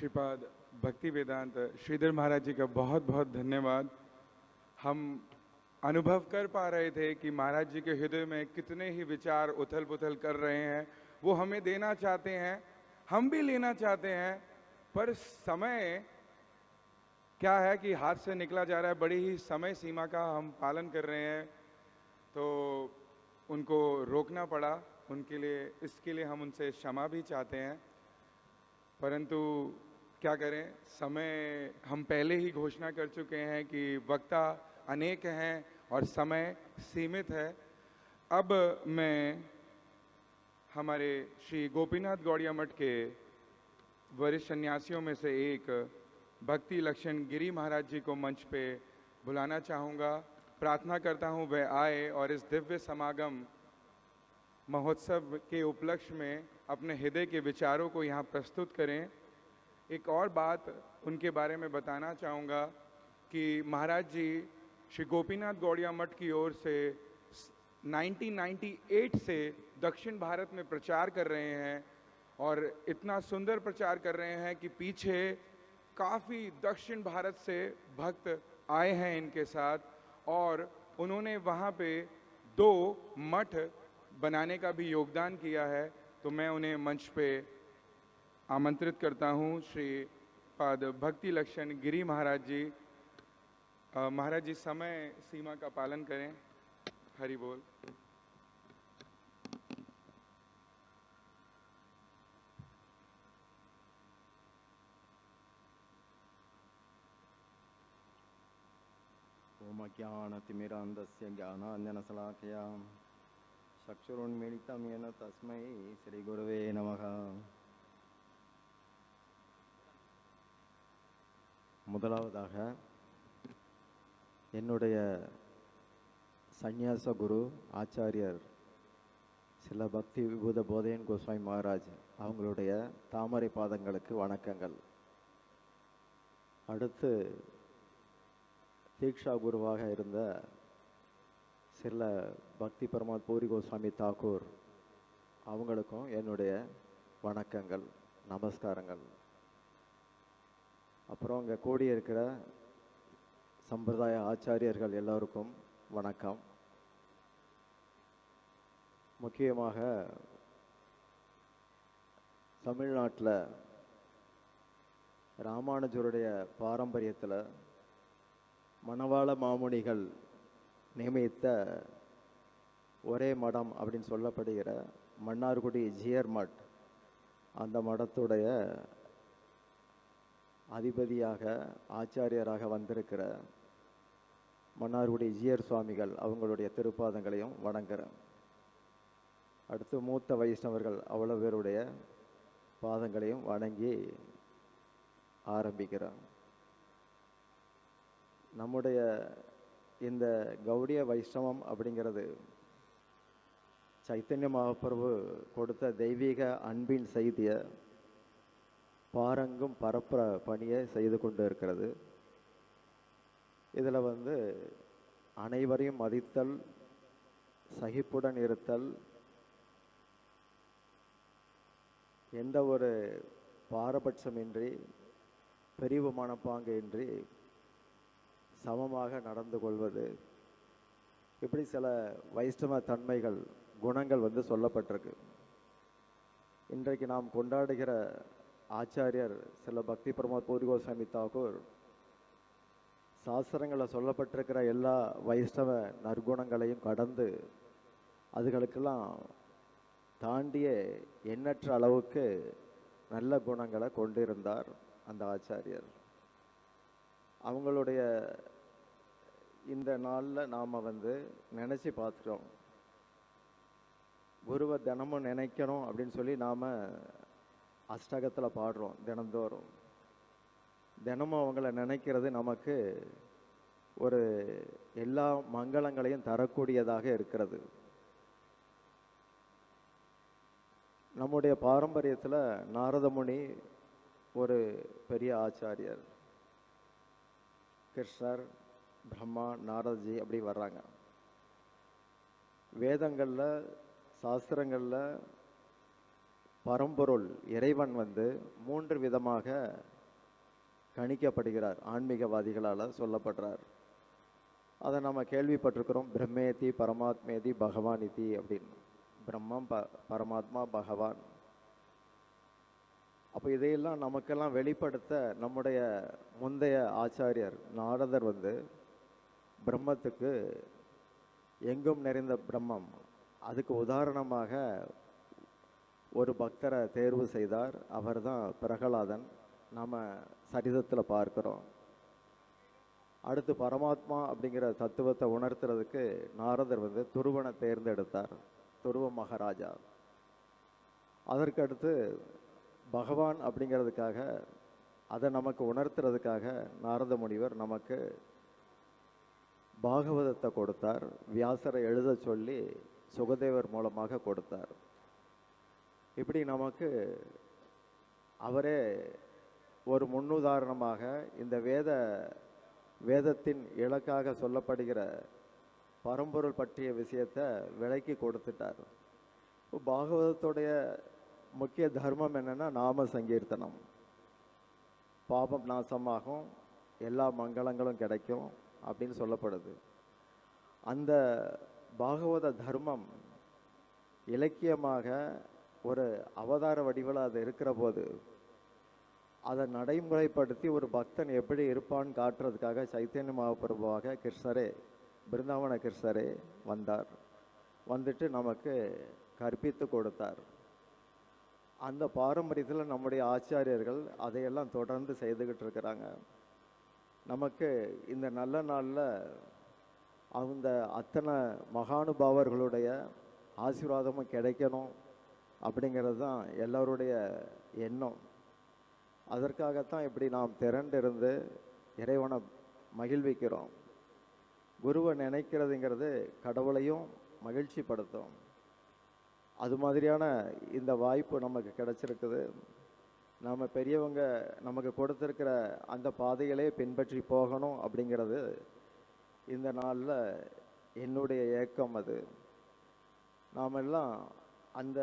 श्रीपाद भक्ति वेदांत श्रीधर महाराज जी का बहुत बहुत धन्यवाद। हम अनुभव कर पा रहे थे कि महाराज जी के हृदय में कितने ही विचार उथल पुथल कर रहे हैं। वो हमें देना चाहते हैं, हम भी लेना चाहते हैं, पर समय क्या है कि हाथ से निकला जा रहा है। बड़ी ही समय सीमा का हम पालन कर रहे हैं, तो उनको रोकना पड़ा। उनके लिए, इसके लिए हम उनसे क्षमा भी चाहते हैं, परंतु क्या करें, समय हम पहले ही घोषणा कर चुके हैं कि वक्ता अनेक हैं और समय सीमित है। अब मैं हमारे श्री गोपीनाथ गौड़िया मठ के वरिष्ठ सन्यासियों में से एक भक्ति लक्षण गिरी महाराज जी को मंच पे बुलाना चाहूँगा। प्रार्थना करता हूँ वह आए और इस दिव्य समागम महोत्सव के उपलक्ष्य में अपने हृदय के विचारों को यहाँ प्रस्तुत करें। एक और बात उनके बारे में बताना चाहूँगा कि महाराज जी श्री गोपीनाथ गौड़िया मठ की ओर से 1998 से दक्षिण भारत में प्रचार कर रहे हैं, और इतना सुंदर प्रचार कर रहे हैं कि पीछे काफ़ी दक्षिण भारत से भक्त आए हैं इनके साथ, और उन्होंने वहाँ पे 2 मठ बनाने का भी योगदान किया है। तो मैं उन्हें मंच पे आमंत्रित करता हूँ। श्री पाद भक्ति लक्षण गिरी महाराज जी। महाराज जी समय सीमा का पालन करें। हरि बोल। ओम ज्ञानतिमिरान्धस्य ज्ञानाञ्जनशलाकया चक्षुरुन्मीलितं येन तस्मै श्रीगुरवे नमः। முதலாவதாக என்னுடைய சந்நியாச குரு ஆச்சாரியர் சில பக்தி விபூத போதையன் கோஸ்வாமி மகாராஜ் அவங்களுடைய தாமரை பாதங்களுக்கு வணக்கங்கள். அடுத்து தீக்ஷா குருவாக இருந்த சில பக்தி பரமாத் பூரி கோஸ்வாமி தாக்கூர் அவங்களுக்கும் என்னுடைய வணக்கங்கள், நமஸ்காரங்கள். அப்புறம் இங்கே கூடியிருக்கிற சம்பிரதாய ஆச்சாரியர்கள் எல்லோருக்கும் வணக்கம். முக்கியமாக தமிழ்நாட்டில் ராமானுஜருடைய பாரம்பரியத்தில் மணவாள மாமுனிகள் நியமித்த ஒரே மடம் அப்படின்னு சொல்லப்படுகிற மன்னார்குடி ஜியர் மட், அந்த மடத்துடைய அதிபதியாக ஆச்சாரியராக வந்திருக்கிற மன்னார்குடி ஜியர் சுவாமிகள் அவங்களுடைய திருப்பாதங்களையும் வணங்குறேன். அடுத்து மூத்த வைஷ்ணவர்கள் அவ்வளோ பேருடைய பாதங்களையும் வணங்கி ஆரம்பிக்கிறேன். நம்முடைய இந்த கௌடிய வைஷ்ணவம் அப்படிங்கிறது சைத்தன்ய மகாபிரபு கொடுத்த தெய்வீக அன்பின் செய்தியை பாரங்கும் பரப்புற பணியை செய்து கொண்டு இருக்கிறது. இதில் அனைவரையும் மதித்தல், சகிப்புடன் இருத்தல், எந்த ஒரு பாரபட்சமின்றி பிரிவு மனப்பாங்கு இன்றி சமமாக நடந்து கொள்வது, இப்படி சில வைஷ்ணவ தன்மைகள், குணங்கள் சொல்லப்பட்டிருக்கு. இன்றைக்கு நாம் கொண்டாடுகிற ஆச்சாரியர் சில பக்தி பிரமோத் பூரி கோஸ்வாமி தாக்கூர் சாஸ்திரங்களில் சொல்லப்பட்டிருக்கிற எல்லா வைஷ்ணவ நற்குணங்களையும் கடந்து அதுகளுக்கெல்லாம் தாண்டிய எண்ணற்ற அளவுக்கு நல்ல குணங்களை கொண்டிருந்தார் அந்த ஆச்சாரியர். அவங்களுடைய இந்த நாளில் நாம் நினச்சி பார்த்துட்டோம். குருவை தினமும் நினைக்கணும் அப்படின்னு சொல்லி நாம் அஷ்டகத்தில் பாடுறோம் தினந்தோறும். தினமும் அவங்கள நினைக்கிறது நமக்கு ஒரு எல்லா மங்களங்களையும் தரக்கூடியதாக இருக்கிறது. நம்முடைய பாரம்பரியத்தில் நாரதமுனி ஒரு பெரிய ஆச்சாரியர். கிருஷ்ணர், பிரம்மா, நாரதஜி அப்படி வர்றாங்க. வேதங்களில், சாஸ்திரங்களில் பரம்பொருள் இறைவன் வந்து 3 விதமாக கணிக்கப்படுகிறார், ஆன்மீகவாதிகளால் சொல்லப்படுறார். அதை நம்ம கேள்விப்பட்டிருக்கிறோம், பிரம்மேதி பரமாத்மேதி பகவானிதி அப்படின்னு. பிரம்மம், பரமாத்மா, பகவான். அப்போ இதையெல்லாம் நமக்கெல்லாம் வெளிப்படுத்த நம்முடைய முந்தைய ஆச்சாரியர் நாரதர் வந்து பிரம்மத்துக்கு எங்கும் நிறைந்த பிரம்மம், அதுக்கு உதாரணமாக ஒரு பக்தரை தேர்வு செய்தார். அவர் தான் பிரகலாதன், நாம் சரிதத்தில் பார்க்கிறோம். அடுத்து பரமாத்மா அப்படிங்கிற தத்துவத்தை உணர்த்துறதுக்கு நாரதர் வந்து துருவனை தேர்ந்தெடுத்தார், துருவ மகாராஜா. அதற்கு அடுத்து பகவான் அப்படிங்கிறதுக்காக, அதை நமக்கு உணர்த்துறதுக்காக நாரத முனிவர் நமக்கு பாகவதத்தை கொடுத்தார். வியாசரை எழுத சொல்லி சுகதேவர் மூலமாக கொடுத்தார். இப்படி நமக்கு அவரே ஒரு முன்னுதாரணமாக இந்த வேதத்தின் இலக்காக சொல்லப்படுகிற பரம்பொருள் பற்றிய விஷயத்தை விளக்கி கொடுத்துட்டார். பாகவதத்துடைய முக்கிய தர்மம் என்னன்னா நாம சங்கீர்த்தனம். பாபம் நாசமாகும், எல்லா மங்களங்களும் கிடைக்கும் அப்படின்னு சொல்லப்படுது. அந்த பாகவத தர்மம் இலக்கியமாக ஒரு அவதார வடிவில் அது இருக்கிற போது அதை நடைமுறைப்படுத்தி ஒரு பக்தன் எப்படி இருப்பான்னு காட்டுறதுக்காக சைத்தன்ய மகாபிரபுவாக கிருஷ்ணரே, பிருந்தாவன கிருஷ்ணரே வந்தார். வந்துட்டு நமக்கு கற்பித்து கொடுத்தார். அந்த பாரம்பரியத்தில் நம்முடைய ஆச்சாரியர்கள் அதையெல்லாம் தொடர்ந்து செய்துக்கிட்டு இருக்கிறாங்க. நமக்கு இந்த நல்ல நாளில் அந்த அத்தனை மகானுபாவர்களுடைய ஆசீர்வாதமும் கிடைக்கணும் அப்படிங்கிறது தான் எல்லோருடைய எண்ணம். அதற்காகத்தான் இப்படி நாம் திரண்டிருந்து இறைவனை மகிழ்விக்கிறோம். குருவை நினைக்கிறதுங்கிறது கடவுளையும் மகிழ்ச்சிப்படுத்தும். அது மாதிரியான இந்த வாய்ப்பு நமக்கு கிடைச்சிருக்குது. நாம் பெரியவங்க நமக்கு கொடுத்துருக்கிற அந்த பாதைகளே பின்பற்றி போகணும் அப்படிங்கிறது இந்த நாளில் என்னுடைய ஏக்கம். அது நாம் எல்லாம் அந்த